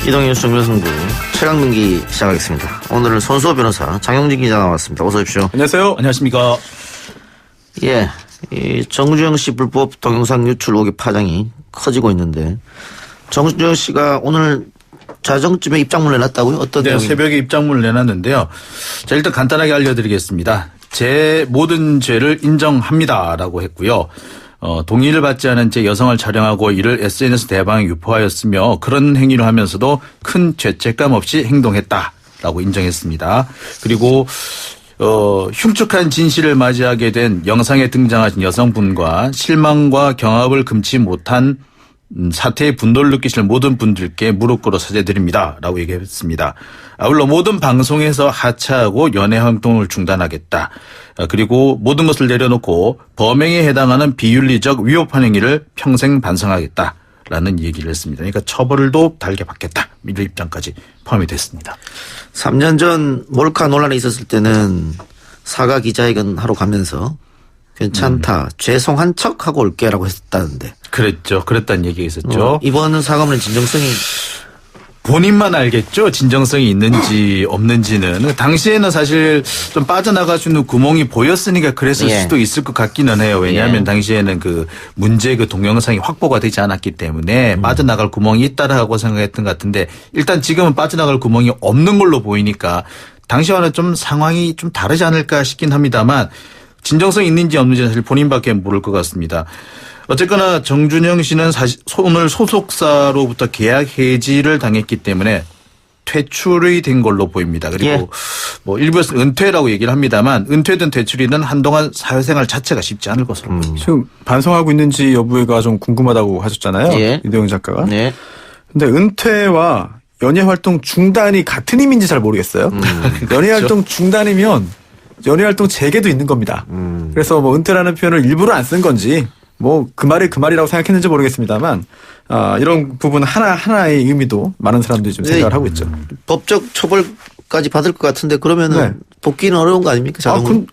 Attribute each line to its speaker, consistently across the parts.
Speaker 1: 이동현 정면승부 최강민기 시작하겠습니다. 오늘은 손수호 변호사, 장영진 기자 나왔습니다. 어서 오십시오.
Speaker 2: 안녕하세요. 안녕하십니까.
Speaker 1: 예, 이 정주영 씨 불법 동영상 유출 의혹의 파장이 커지고 있는데 정주영 씨가 오늘 자정쯤에 입장문을 내놨다고요? 어떤 내용이?
Speaker 2: 새벽에 입장문을 내놨는데요. 자, 일단 간단하게 알려드리겠습니다. 제 모든 죄를 인정합니다라고 했고요. 동의를 받지 않은 채 여성을 촬영하고 이를 SNS 대방에 유포하였으며 그런 행위를 하면서도 큰 죄책감 없이 행동했다라고 인정했습니다. 그리고 흉측한 진실을 맞이하게 된 영상에 등장하신 여성분과 실망과 경악을 금치 못한 사태의 분노를 느끼실 모든 분들께 무릎 꿇어 사죄드립니다. 라고 얘기했습니다. 아울러 모든 방송에서 하차하고 연애 활동을 중단하겠다. 그리고 모든 것을 내려놓고 범행에 해당하는 비윤리적 위협한 행위를 평생 반성하겠다. 라는 얘기를 했습니다. 그러니까 처벌도 달게 받겠다. 이런 입장까지 포함이 됐습니다.
Speaker 1: 3년 전 몰카 논란이 있었을 때는 사과 기자회견 하러 가면서 괜찮다. 죄송한 척하고 올게라고 했다는데.
Speaker 2: 그랬죠. 그랬다는 얘기가 있었죠.
Speaker 1: 이번 사과문의 진정성이
Speaker 2: 본인만 알겠죠. 진정성이 있는지 없는지는. 당시에는 사실 좀 빠져나갈 수 있는 구멍이 보였으니까 그랬을 수도 있을 것 같기는 해요. 왜냐하면 당시에는 그 문제 그 동영상이 확보가 되지 않았기 때문에 빠져나갈 구멍이 있다라고 생각했던 것 같은데 일단 지금은 빠져나갈 구멍이 없는 걸로 보이니까 당시와는 좀 상황이 좀 다르지 않을까 싶긴 합니다만 진정성이 있는지 없는지는 사실 본인밖에 모를 것 같습니다. 어쨌거나 정준영 씨는 사실 오늘 소속사로부터 계약 해지를 당했기 때문에 퇴출이 된 걸로 보입니다. 그리고 뭐 일부에서 은퇴라고 얘기를 합니다만 은퇴든 퇴출이든 한동안 사회생활 자체가 쉽지 않을 것으로 보입니다.
Speaker 3: 지금 반성하고 있는지 여부가 좀 궁금하다고 하셨잖아요. 이도영 작가가.
Speaker 1: 네.
Speaker 3: 근데 은퇴와 연예활동 중단이 같은 의미인지 잘 모르겠어요. 연예활동 중단이면 연예활동 재개도 있는 겁니다. 그래서 뭐 은퇴라는 표현을 일부러 안 쓴 건지 뭐 그 말이 그 말이라고 생각했는지 모르겠습니다만 이런 부분 하나의 의미도 많은 사람들이 좀 생각을 하고 있죠.
Speaker 1: 법적 처벌까지 받을 것 같은데 그러면은 복귀는 어려운 거 아닙니까?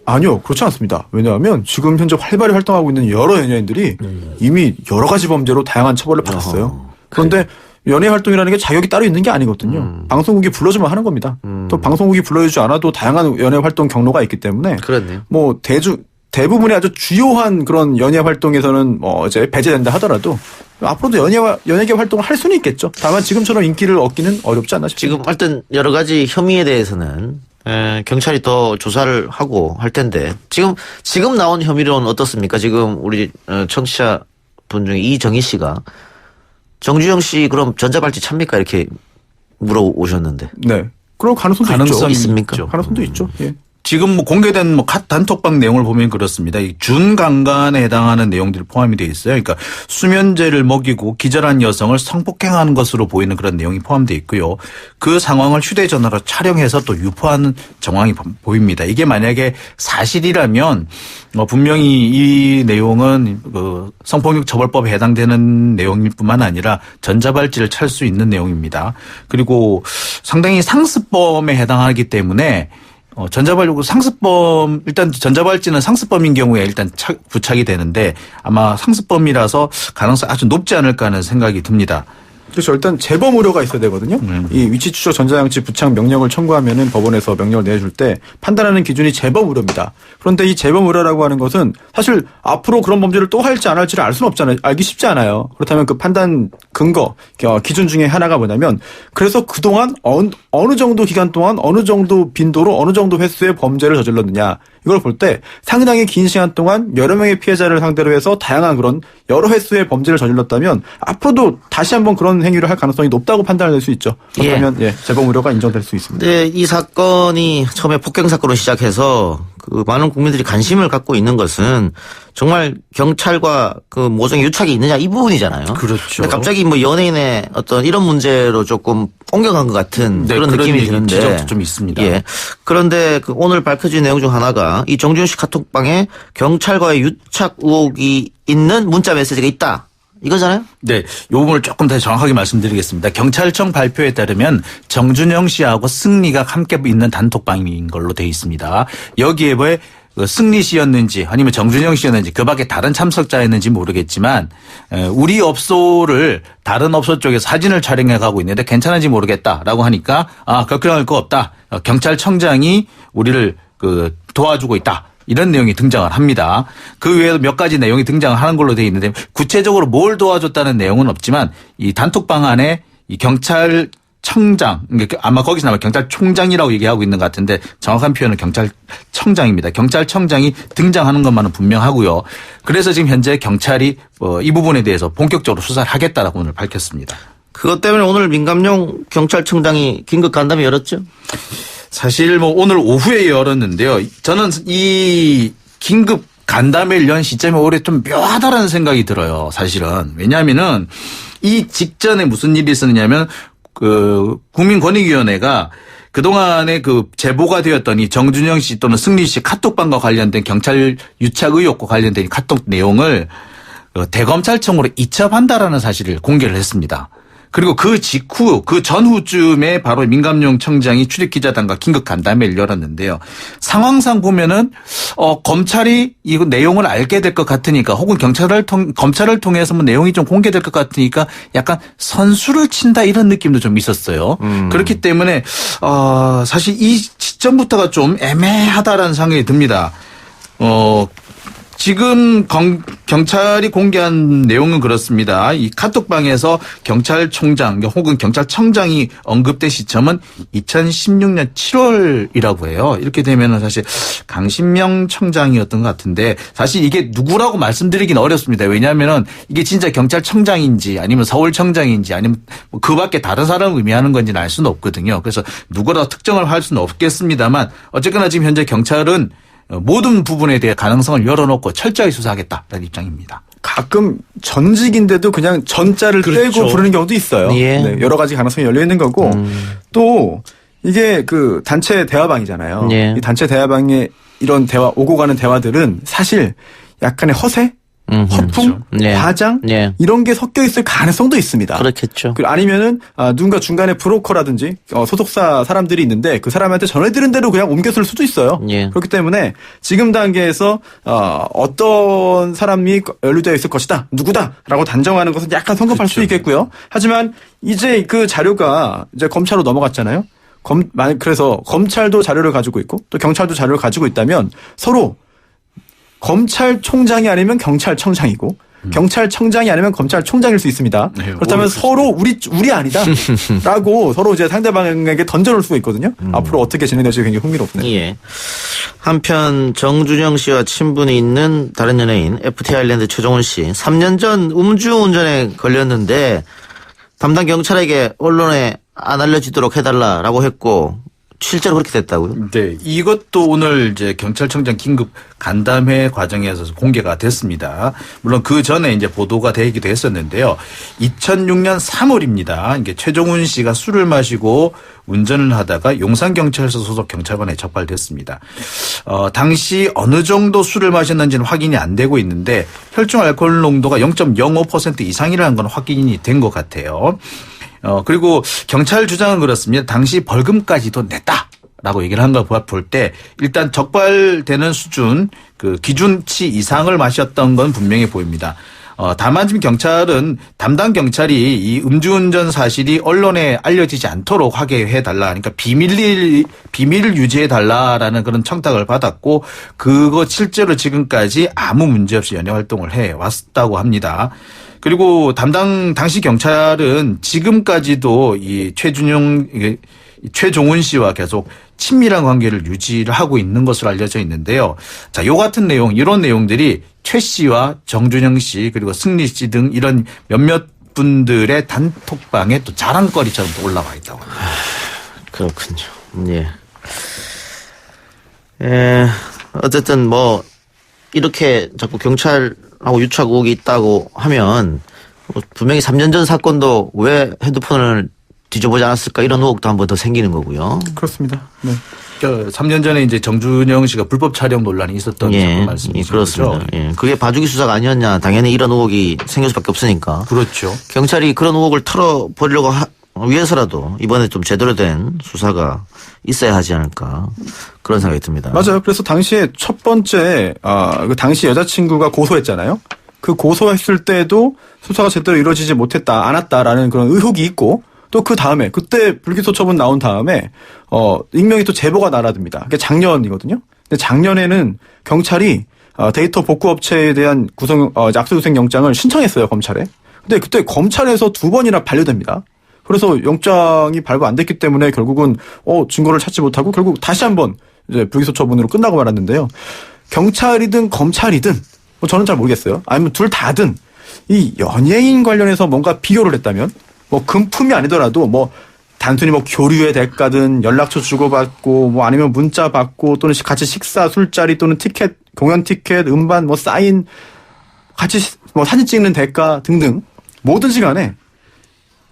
Speaker 3: 아니요. 그렇지 않습니다. 왜냐하면 지금 현재 활발히 활동하고 있는 여러 연예인들이 이미 여러 가지 범죄로 다양한 처벌을 받았어요. 그런데 연예 활동이라는 게 자격이 따로 있는 게 아니거든요. 방송국이 불러주면 하는 겁니다. 또 방송국이 불러주지 않아도 다양한 연예 활동 경로가 있기 때문에
Speaker 1: 그렇네요.
Speaker 3: 뭐 대부분의 아주 주요한 그런 연예 활동에서는 뭐 이제 배제된다 하더라도 앞으로도 연예계 활동을 할 수는 있겠죠. 다만 지금처럼 인기를 얻기는 어렵지 않나 싶습니다.
Speaker 1: 지금 하여튼 여러 가지 혐의에 대해서는 경찰이 더 조사를 하고 할 텐데 지금 나온 혐의로는 어떻습니까? 지금 우리 청취자 분 중에 이정희 씨가 정주영 씨 그럼 전자발찌 찹니까? 이렇게 물어오셨는데.
Speaker 3: 네. 그럴
Speaker 1: 가능성이 있습니까?
Speaker 3: 있죠. 가능성도 있죠. 예.
Speaker 2: 지금 뭐 공개된 뭐 단톡방 내용을 보면 그렇습니다. 이 준강간에 해당하는 내용들이 포함이 되어 있어요. 그러니까 수면제를 먹이고 기절한 여성을 성폭행하는 것으로 보이는 그런 내용이 포함되어 있고요. 그 상황을 휴대전화로 촬영해서 또 유포하는 정황이 보입니다. 이게 만약에 사실이라면 분명히 이 내용은 그 성폭력 처벌법에 해당되는 내용일 뿐만 아니라 전자발찌를 찰 수 있는 내용입니다. 그리고 상당히 상습범에 해당하기 때문에 상습범, 일단 전자발찌는 상습범인 경우에 일단 부착이 되는데 아마 상습범이라서 가능성이 아주 높지 않을까 하는 생각이 듭니다.
Speaker 3: 그렇죠. 일단 재범 우려가 있어야 되거든요. 이 위치 추적 전자장치 부착 명령을 청구하면은 법원에서 명령을 내줄 때 판단하는 기준이 재범 우려입니다. 그런데 이 재범 우려라고 하는 것은 사실 앞으로 그런 범죄를 또 할지 안 할지를 알 수는 없잖아요. 알기 쉽지 않아요. 그렇다면 그 판단 근거, 기준 중에 하나가 뭐냐면 그래서 그동안 어느 정도 기간 동안 어느 정도 빈도로 어느 정도 횟수의 범죄를 저질렀느냐. 이걸 볼 때 상당히 긴 시간 동안 여러 명의 피해자를 상대로 해서 다양한 그런 여러 횟수의 범죄를 저질렀다면 앞으로도 다시 한번 그런 행위를 할 가능성이 높다고 판단을 낼 수 있죠. 그렇다면 재범 우려가 인정될 수 있습니다.
Speaker 1: 네, 이 사건이 처음에 폭행 사건으로 시작해서 그 많은 국민들이 관심을 갖고 있는 것은 정말 경찰과 그 모종의 유착이 있느냐 이 부분이잖아요.
Speaker 2: 그렇죠.
Speaker 1: 갑자기 뭐 연예인의 어떤 이런 문제로 조금 옮겨간 것 같은 그런 느낌이 드는데.
Speaker 2: 지적도 좀 있습니다.
Speaker 1: 예. 그런데 그 오늘 밝혀진 내용 중 하나가 이 정준영 씨 카톡방에 경찰과의 유착 의혹이 있는 문자 메시지가 있다. 이거잖아요?
Speaker 2: 네. 이 부분을 조금 더 정확하게 말씀드리겠습니다. 경찰청 발표에 따르면 정준영 씨하고 승리가 함께 있는 단톡방인 걸로 되어 있습니다. 여기에 그 승리 씨였는지 아니면 정준영 씨였는지 그 밖에 다른 참석자였는지 모르겠지만 우리 업소를 다른 업소 쪽에서 사진을 촬영해 가고 있는데 괜찮은지 모르겠다라고 하니까 걱정할 거 없다. 경찰청장이 우리를 그 도와주고 있다. 이런 내용이 등장을 합니다. 그 외에도 몇 가지 내용이 등장을 하는 걸로 되어 있는데 구체적으로 뭘 도와줬다는 내용은 없지만 이 단톡방 안에 이 경찰청장, 아마 거기서 아마 경찰총장이라고 얘기하고 있는 것 같은데 정확한 표현은 경찰청장입니다. 경찰청장이 등장하는 것만은 분명하고요. 그래서 지금 현재 경찰이 이 부분에 대해서 본격적으로 수사를 하겠다라고 오늘 밝혔습니다.
Speaker 1: 그것 때문에 오늘 민감용 경찰청장이 긴급 간담회 열었죠?
Speaker 2: 사실 오늘 오후에 열었는데요. 저는 이 긴급 간담회를 연 시점이 오히려 좀 묘하다라는 생각이 들어요. 사실은. 왜냐하면은 이 직전에 무슨 일이 있었냐면 그 국민권익위원회가 그동안에 그 제보가 되었던 이 정준영 씨 또는 승리 씨 카톡방과 관련된 경찰 유착 의혹과 관련된 카톡 내용을 대검찰청으로 이첩한다라는 사실을 공개를 했습니다. 그리고 그 직후, 그 전후쯤에 바로 민감용 청장이 출입기자단과 긴급 간담회를 열었는데요. 상황상 보면은, 검찰이 이 내용을 알게 될 것 같으니까 혹은 검찰을 통해서 뭐 내용이 좀 공개될 것 같으니까 약간 선수를 친다 이런 느낌도 좀 있었어요. 그렇기 때문에, 사실 이 시점부터가 좀 애매하다라는 생각이 듭니다. 지금 경찰이 공개한 내용은 그렇습니다. 이 카톡방에서 경찰총장 혹은 경찰청장이 언급된 시점은 2016년 7월이라고 해요. 이렇게 되면은 사실 강신명 청장이었던 것 같은데 사실 이게 누구라고 말씀드리기는 어렵습니다. 왜냐하면은 이게 진짜 경찰청장인지 아니면 서울청장인지 아니면 그 밖에 다른 사람을 의미하는 건지는 알 수는 없거든요. 그래서 누구라고 특정을 할 수는 없겠습니다만 어쨌거나 지금 현재 경찰은 모든 부분에 대해 가능성을 열어놓고 철저히 수사하겠다는 입장입니다.
Speaker 3: 가끔 전직인데도 그냥 전자를
Speaker 2: 그렇죠.
Speaker 3: 떼고 부르는 경우도 있어요.
Speaker 1: 예.
Speaker 3: 네, 여러 가지 가능성이 열려 있는 거고 또 이게 그 단체 대화방이잖아요.
Speaker 1: 예.
Speaker 3: 이 단체 대화방에 이런 대화 오고 가는 대화들은 사실 약간의 허세, 허풍,
Speaker 2: 그렇죠.
Speaker 1: 네.
Speaker 3: 과장
Speaker 1: 네.
Speaker 3: 이런 게 섞여 있을 가능성도 있습니다.
Speaker 1: 그렇겠죠.
Speaker 3: 아니면은 누군가 중간에 브로커라든지 소속사 사람들이 있는데 그 사람한테 전해드린 대로 그냥 옮겨쓸 수도 있어요.
Speaker 1: 예.
Speaker 3: 그렇기 때문에 지금 단계에서 어떤 사람이 연루되어 있을 것이다, 누구다라고 단정하는 것은 약간 성급할 수 있겠고요. 하지만 이제 그 자료가 이제 검찰로 넘어갔잖아요. 그래서 검찰도 자료를 가지고 있고 또 경찰도 자료를 가지고 있다면 서로 검찰총장이 아니면 경찰청장이고 경찰청장이 아니면 검찰총장일 수 있습니다.
Speaker 2: 네,
Speaker 3: 그렇다면 서로 우리 아니다라고 서로 이제 상대방에게 던져놓을 수가 있거든요. 앞으로 어떻게 진행될지 굉장히 흥미롭네요.
Speaker 1: 예. 한편 정준영 씨와 친분이 있는 다른 연예인 FT 아일랜드 최종훈 씨 3년 전 음주운전에 걸렸는데 담당 경찰에게 언론에 안 알려지도록 해달라라고 했고 실제로 그렇게 됐다고요?
Speaker 2: 네, 이것도 오늘 이제 경찰청장 긴급 간담회 과정에서 공개가 됐습니다. 물론 그 전에 이제 보도가 되기도 했었는데요. 2006년 3월입니다. 이게 최종훈 씨가 술을 마시고 운전을 하다가 용산경찰서 소속 경찰관에 적발됐습니다. 당시 어느 정도 술을 마셨는지는 확인이 안 되고 있는데 혈중 알코올 농도가 0.05% 이상이라는 건 확인이 된 것 같아요. 그리고 경찰 주장은 그렇습니다. 당시 벌금까지도 냈다라고 얘기를 한 걸 볼 때 일단 적발되는 수준 그 기준치 이상을 마셨던 건 분명해 보입니다. 다만 지금 경찰은 담당 경찰이 이 음주운전 사실이 언론에 알려지지 않도록 하게 해달라. 그러니까 비밀을 유지해달라라는 그런 청탁을 받았고 그거 실제로 지금까지 아무 문제 없이 연예 활동을 해왔다고 합니다. 그리고 당시 경찰은 지금까지도 이 최종훈 씨와 계속 친밀한 관계를 유지를 하고 있는 것으로 알려져 있는데요. 자, 요 같은 내용, 이런 내용들이 최 씨와 정준영 씨 그리고 승리 씨 등 이런 몇몇 분들의 단톡방에 또 자랑거리처럼 또 올라와 있다고 합니다.
Speaker 1: 그렇군요. 예. 어쨌든 뭐 이렇게 자꾸 경찰하고 유착 의혹이 있다고 하면 분명히 3년 전 사건도 왜 핸드폰을 뒤져보지 않았을까 이런 의혹도 한 번 더 생기는 거고요.
Speaker 3: 그렇습니다. 네.
Speaker 2: 3년 전에 이제 정준영 씨가 불법 촬영 논란이 있었던 사건 말씀이시죠?
Speaker 1: 그렇습니다. 예. 그게 봐주기 수사가 아니었냐. 당연히 이런 의혹이 생길 수밖에 없으니까.
Speaker 2: 그렇죠.
Speaker 1: 경찰이 그런 의혹을 털어버리려고 위해서라도 이번에 좀 제대로 된 수사가 있어야 하지 않을까 그런 생각이 듭니다.
Speaker 3: 맞아요. 그래서 당시에 첫 번째 그 당시 여자친구가 고소했잖아요. 그 고소했을 때도 수사가 제대로 이루어지지 못했다, 않았다라는 그런 의혹이 있고 또 그 다음에 그때 불기소 처분 나온 다음에 익명이 또 제보가 날아듭니다. 그게 작년이거든요. 근데 작년에는 경찰이 데이터 복구 업체에 대한 압수수색 영장을 신청했어요, 검찰에. 근데 그때 검찰에서 2번이나 반려됩니다. 그래서 영장이 발부 안 됐기 때문에 결국은 증거를 찾지 못하고 결국 다시 한번 이제 불기소 처분으로 끝나고 말았는데요. 경찰이든 검찰이든 저는 잘 모르겠어요. 아니면 둘 다든 이 연예인 관련해서 뭔가 비교를 했다면 금품이 아니더라도 단순히 교류의 대가든 연락처 주고받고 아니면 문자 받고 또는 같이 식사, 술자리 또는 티켓, 공연 티켓, 음반, 사인, 같이 사진 찍는 대가 등등 뭐든지 간에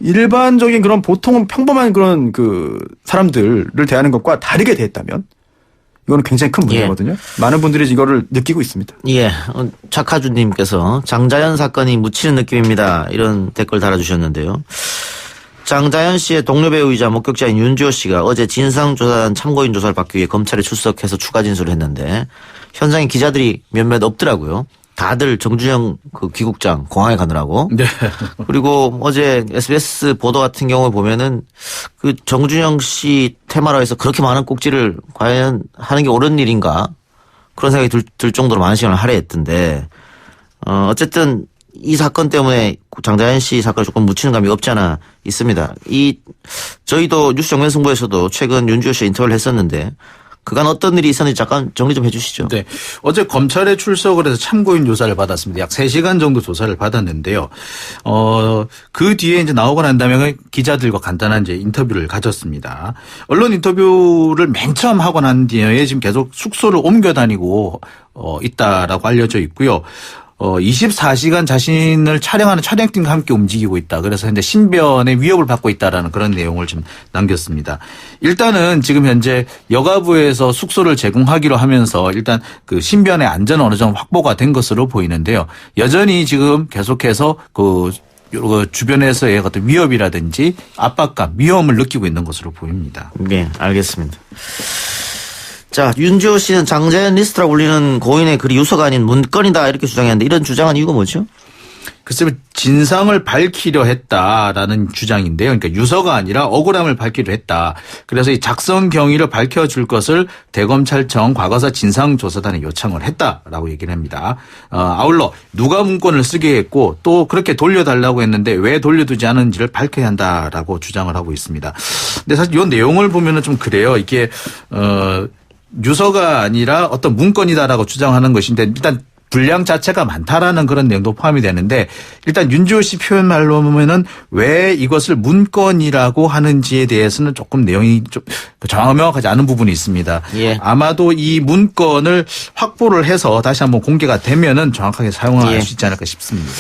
Speaker 3: 일반적인 그런 보통은 평범한 그런 사람들을 대하는 것과 다르게 대했다면 이거는 굉장히 큰 문제거든요. 많은 분들이 이거를 느끼고 있습니다.
Speaker 1: 예. 착하주님께서 장자연 사건이 묻히는 느낌입니다. 이런 댓글 달아주셨는데요. 장자연 씨의 동료 배우이자 목격자인 윤주호 씨가 어제 진상조사단 참고인 조사를 받기 위해 검찰에 출석해서 추가 진술을 했는데 현장에 기자들이 몇몇 없더라고요. 다들 정준영 귀국장 공항에 가느라고.
Speaker 2: 네.
Speaker 1: 그리고 어제 SBS 보도 같은 경우에 보면은 정준영 씨 테마로 해서 그렇게 많은 꼭지를 과연 하는 게 옳은 일인가 그런 생각이 들 정도로 많은 시간을 할애했던데 어쨌든 이 사건 때문에 장자연 씨 사건을 조금 묻히는 감이 없지 않아 있습니다. 저희도 뉴스 정면 승부에서도 최근 윤주호 씨 인터뷰를 했었는데 그간 어떤 일이 있었는지 잠깐 정리 좀 해 주시죠.
Speaker 2: 네. 어제 검찰에 출석을 해서 참고인 조사를 받았습니다. 약 3시간 정도 조사를 받았는데요. 그 뒤에 이제 나오고 난 다음에 기자들과 간단한 이제 인터뷰를 가졌습니다. 언론 인터뷰를 맨 처음 하고 난 뒤에 지금 계속 숙소를 옮겨 다니고 있다라고 알려져 있고요. 24시간 자신을 촬영하는 촬영팀과 함께 움직이고 있다. 그래서 현재 신변의 위협을 받고 있다라는 그런 내용을 좀 남겼습니다. 일단은 지금 현재 여가부에서 숙소를 제공하기로 하면서 일단 신변의 안전은 어느 정도 확보가 된 것으로 보이는데요. 여전히 지금 계속해서 주변에서의 어떤 위협이라든지 압박감, 위험을 느끼고 있는 것으로 보입니다.
Speaker 1: 네, 알겠습니다. 자, 윤주호 씨는 장자연 리스트라고 불리는 고인의 글이 유서가 아닌 문건이다 이렇게 주장했는데 이런 주장한 이유가 뭐죠?
Speaker 2: 글쎄요, 진상을 밝히려 했다라는 주장인데요. 그러니까 유서가 아니라 억울함을 밝히려 했다. 그래서 이 작성 경위를 밝혀줄 것을 대검찰청 과거사 진상조사단에 요청을 했다라고 얘기를 합니다. 아울러 누가 문건을 쓰게 했고 또 그렇게 돌려달라고 했는데 왜 돌려두지 않은지를 밝혀야 한다라고 주장을 하고 있습니다. 근데 사실 이 내용을 보면은 좀 그래요. 이게 유서가 아니라 어떤 문건이다라고 주장하는 것인데 일단 분량 자체가 많다라는 그런 내용도 포함이 되는데 일단 윤주호 씨 표현 말로 보면은 왜 이것을 문건이라고 하는지에 대해서는 조금 내용이 좀 정확하지 않은 부분이 있습니다.
Speaker 1: 예.
Speaker 2: 아마도 이 문건을 확보를 해서 다시 한번 공개가 되면은 정확하게 사용할 수 있지 않을까 싶습니다.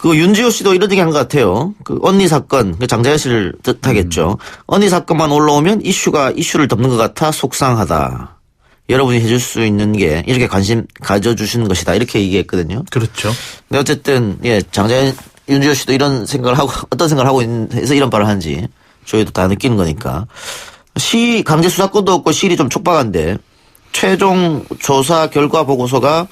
Speaker 1: 윤지호 씨도 이런 얘기 한 것 같아요. 언니 사건, 장자연 씨를 뜻하겠죠. 언니 사건만 올라오면 이슈를 덮는 것 같아 속상하다. 여러분이 해줄 수 있는 게 이렇게 관심 가져주시는 것이다. 이렇게 얘기했거든요.
Speaker 2: 그렇죠.
Speaker 1: 근데 어쨌든, 윤지호 씨도 이런 생각을 하고, 어떤 생각을 하고 해서 이런 말을 하는지 저희도 다 느끼는 거니까. 강제 수사권도 없고 시일이 좀 촉박한데 최종 조사 결과 보고서가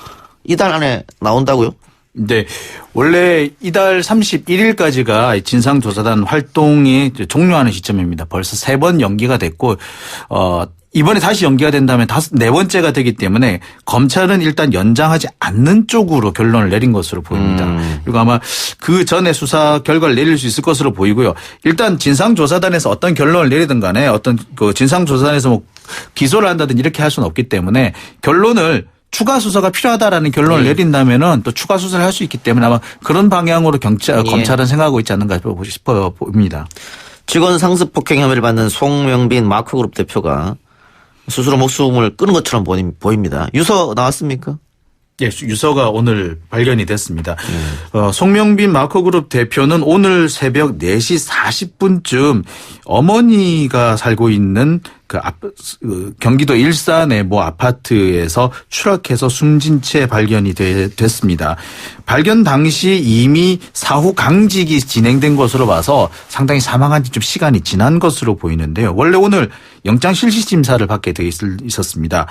Speaker 1: 이달 안에 나온다고요?
Speaker 2: 네. 원래 이달 31일까지가 진상조사단 활동이 종료하는 시점입니다. 벌써 3번 연기가 됐고, 이번에 다시 연기가 된다면 4번째가 되기 때문에 검찰은 일단 연장하지 않는 쪽으로 결론을 내린 것으로 보입니다. 그리고 아마 그 전에 수사 결과를 내릴 수 있을 것으로 보이고요. 일단 진상조사단에서 어떤 결론을 내리든 간에 어떤 진상조사단에서 기소를 한다든지 이렇게 할 수는 없기 때문에 결론을 추가 수사가 필요하다라는 결론을 내린다면은 또 추가 수사를 할 수 있기 때문에 아마 그런 방향으로 검찰은 생각하고 있지 않는가 싶어 보입니다.
Speaker 1: 직원 상습 폭행 혐의를 받는 송명빈 마크그룹 대표가 스스로 목숨을 끊은 것처럼 보입니다. 유서 나왔습니까?
Speaker 2: 예, 유서가 오늘 발견이 됐습니다. 송명빈 마커그룹 대표는 오늘 새벽 4시 40분쯤 어머니가 살고 있는 경기도 일산의 모 아파트에서 추락해서 숨진 채 발견이 됐습니다. 발견 당시 이미 사후 강직이 진행된 것으로 봐서 상당히 사망한 지 좀 시간이 지난 것으로 보이는데요. 원래 오늘 영장 실시 심사를 받게 돼 있었습니다.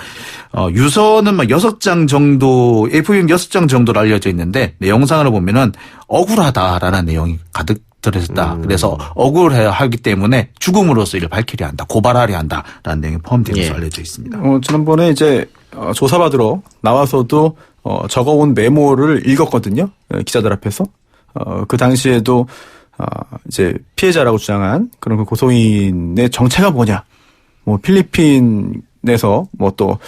Speaker 2: 유서는 6장 정도, A4용 6장 정도로 알려져 있는데 내용상으로 보면은 억울하다라는 내용이 가득 들어있다. 그래서 억울해하기 때문에 죽음으로써 이를 밝히려 한다, 고발하려 한다라는 내용이 포함된 것으로 알려져 있습니다.
Speaker 3: 지난번에 이제 조사받으러 나와서도 적어온 메모를 읽었거든요. 기자들 앞에서. 그 당시에도 이제 피해자라고 주장한 그런 그 고소인의 정체가 뭐냐. 뭐 필리핀에서 뭐 또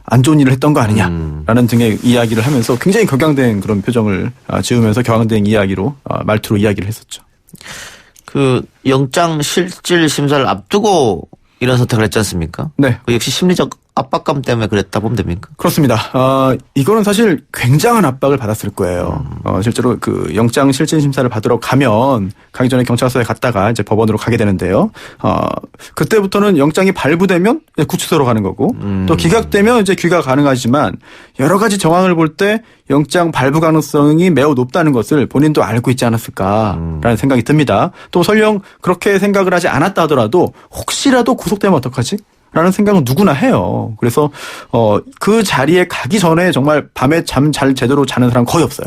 Speaker 3: 안 좋은 일을 했던 거 아니냐라는 등의 이야기를 하면서 굉장히 격양된 그런 표정을 지으면서 격양된 이야기로 말투로 이야기를 했었죠.
Speaker 1: 그 영장 실질 심사를 앞두고 이런 선택을 했지 않습니까?
Speaker 3: 네.
Speaker 1: 그 역시 심리적 압박감 때문에 그랬다 보면 됩니까?
Speaker 3: 그렇습니다. 이거는 사실 굉장한 압박을 받았을 거예요. 실제로 그 영장 실질 심사를 받으러 가기 전에 경찰서에 갔다가 이제 법원으로 가게 되는데요. 그때부터는 영장이 발부되면 구치소로 가는 거고 또 기각되면 이제 귀가 가능하지만 여러 가지 정황을 볼 때 영장 발부 가능성이 매우 높다는 것을 본인도 알고 있지 않았을까라는 생각이 듭니다. 또 설령 그렇게 생각을 하지 않았다 하더라도 혹시라도 구속되면 어떡하지? 라는 생각은 누구나 해요. 그래서 그 자리에 가기 전에 정말 밤에 잠 잘 제대로 자는 사람 거의 없어요.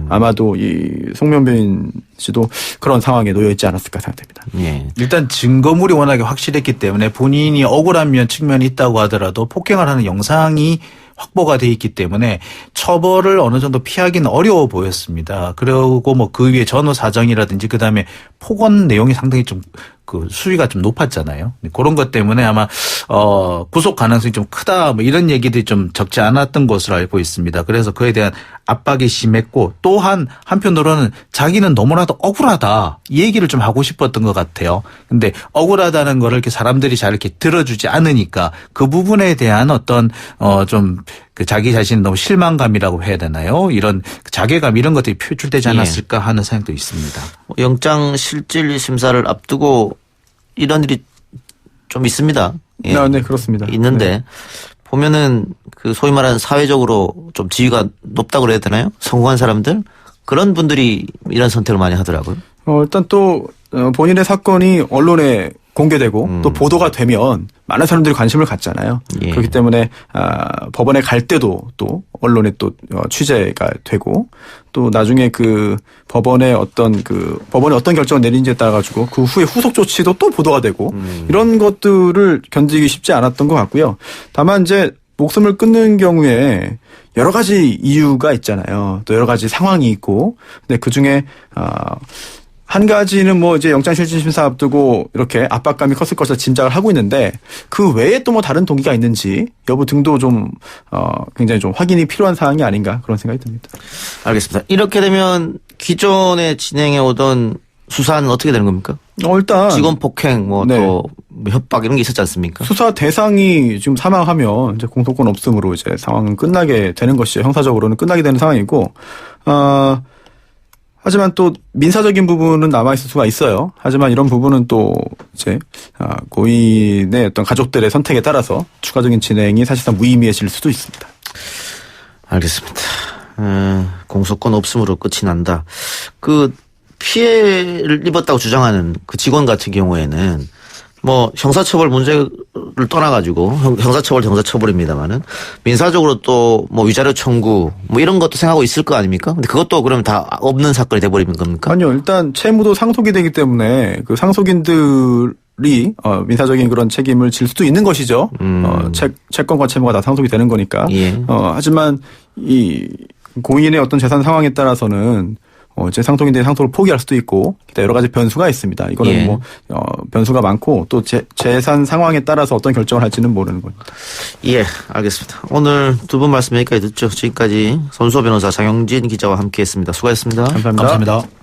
Speaker 3: 아마도 이 송명빈 씨도 그런 상황에 놓여 있지 않았을까 생각됩니다.
Speaker 1: 예.
Speaker 2: 일단 증거물이 워낙에 확실했기 때문에 본인이 억울한 측면이 있다고 하더라도 폭행을 하는 영상이 확보가 돼 있기 때문에 처벌을 어느 정도 피하기는 어려워 보였습니다. 그리고 뭐 그 위에 전후 사정이라든지 그다음에 폭언 내용이 상당히 좀 그 수위가 좀 높았잖아요. 그런 것 때문에 아마 구속 가능성이 좀 크다 뭐 이런 얘기들이 좀 적지 않았던 것으로 알고 있습니다. 그래서 그에 대한 압박이 심했고 또한 한편으로는 자기는 너무나도 억울하다 이 얘기를 좀 하고 싶었던 것 같아요. 근데 억울하다는 거를 이렇게 사람들이 잘 이렇게 들어주지 않으니까 그 부분에 대한 어떤 좀 그 자기 자신이 너무 실망감이라고 해야 되나요? 이런 자괴감 이런 것들이 표출되지 않았을까 하는 생각도 있습니다.
Speaker 1: 영장 실질 심사를 앞두고 이런 일이 좀 있습니다. 예.
Speaker 3: 네, 그렇습니다.
Speaker 1: 있는데
Speaker 3: 네.
Speaker 1: 보면은 그 소위 말하는 사회적으로 좀 지위가 높다고 그래야 되나요? 성공한 사람들 그런 분들이 이런 선택을 많이 하더라고요.
Speaker 3: 일단 또 본인의 사건이 언론에 공개되고 또 보도가 되면 많은 사람들이 관심을 갖잖아요.
Speaker 1: 예.
Speaker 3: 그렇기 때문에 법원에 갈 때도 또 언론에 또 취재가 되고 또 나중에 그 법원의 어떤 결정을 내린지에 따라 가지고 그 후에 후속 조치도 또 보도가 되고 이런 것들을 견디기 쉽지 않았던 것 같고요. 다만 이제 목숨을 끊는 경우에 여러 가지 이유가 있잖아요. 또 여러 가지 상황이 있고 근데 그 중에 한 가지는 뭐 이제 영장실질심사 앞두고 이렇게 압박감이 컸을 것이라 짐작을 하고 있는데 그 외에 또 뭐 다른 동기가 있는지 여부 등도 좀 굉장히 좀 확인이 필요한 사항이 아닌가 그런 생각이 듭니다.
Speaker 1: 알겠습니다. 이렇게 되면 기존에 진행해 오던 수사는 어떻게 되는 겁니까?
Speaker 3: 일단
Speaker 1: 직원 폭행 뭐
Speaker 3: 네.
Speaker 1: 또 협박 이런 게 있었지 않습니까?
Speaker 3: 수사 대상이 지금 사망하면 이제 공소권 없음으로 이제 상황은 끝나게 되는 것이죠. 형사적으로는 끝나게 되는 상황이고 하지만 또 민사적인 부분은 남아있을 수가 있어요. 하지만 이런 부분은 또 이제 고인의 어떤 가족들의 선택에 따라서 추가적인 진행이 사실상 무의미해질 수도 있습니다.
Speaker 1: 알겠습니다. 공소권 없음으로 끝이 난다. 그 피해를 입었다고 주장하는 그 직원 같은 경우에는 뭐 형사처벌 문제를 떠나가지고 형사처벌입니다만은 민사적으로 또 뭐 위자료 청구 뭐 이런 것도 생각하고 있을 거 아닙니까? 근데 그것도 그러면 다 없는 사건이 돼버리는 겁니까?
Speaker 3: 아니요. 일단 채무도 상속이 되기 때문에 그 상속인들이 민사적인 그런 책임을 질 수도 있는 것이죠. 채권과 채무가 다 상속이 되는 거니까.
Speaker 1: 예.
Speaker 3: 하지만 이 고인의 어떤 재산 상황에 따라서는 이제 상속인들이 상속을 포기할 수도 있고 여러 가지 변수가 있습니다. 이거는
Speaker 1: 예.
Speaker 3: 뭐 변수가 많고 또 재산 상황에 따라서 어떤 결정을 할지는 모르는 겁니다.
Speaker 1: 예, 알겠습니다. 오늘 두 분 말씀 여기까지 듣죠. 지금까지 손수호 변호사 장영진 기자와 함께했습니다. 수고하셨습니다.
Speaker 3: 감사합니다.
Speaker 2: 감사합니다.